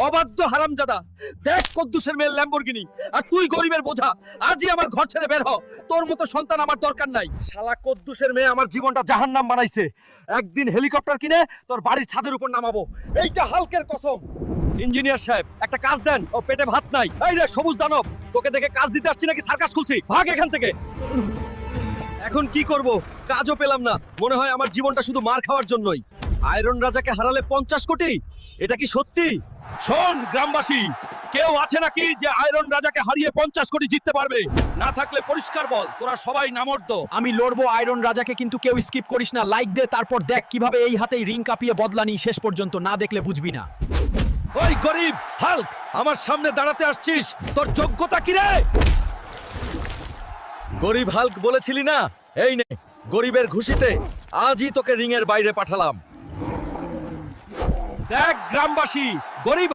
অবাধ্য হারামজাদা, দেখ কদ্দুসের মেয়ে ল্যাম্বরগিনি, আর তুই গরিবের বোঝা। আজই আমার ঘর ছেড়ে বের হ, তোর মতো সন্তান আমার দরকার নাই। শালা কদ্দুসের মেয়ে আমার জীবনটা জাহান্নাম বানাইছে। একদিন হেলিকপ্টার কিনে তোর বাড়ির ছাদের উপর নামাবো, এইটা হালকের কসম। ইঞ্জিনিয়ার সাহেব, একটা কাজ দেন, ও পেটে ভাত নাই। এই রে সবুজ দানব, তোকে দেখে কাজ দিতে আসছি নাকি সার্কাস খুলছি? ভাগ এখান থেকে। এখন কি করব, কাজও পেলাম না। মনে হয় আমার জীবনটা শুধু মার খাওয়ার জন্যই। আয়রন রাজাকে হারালে 50 কোটি, এটা কি সত্যি? শোন গ্রামবাসী, কেউ আছে নাকি যে আয়রন রাজাকে হারিয়ে 50 কোটি জিততে পারবে? না থাকলে পরিষ্কার বল, তোরা সবাই নামর্দ। আমি লড়বো আয়রন রাজাকে, কিন্তু কেউ স্কিপ করিস না। লাইক দে, তারপর দেখ কিভাবে এই হাতেই রিং কাঁপিয়ে বদলানি। শেষ পর্যন্ত না দেখলে বুঝবি না। ওই গরিব হাল্ক, আমার সামনে দাঁড়াতে আসছিস, তোর যোগ্যতা কি রে? গরিব হাল্ক বলেছিলি না, এই নে গরিবের ঘুষিতে আজই তোকে রিং এর বাইরে পাঠালাম। দেখ গ্রামবাসী, গরিব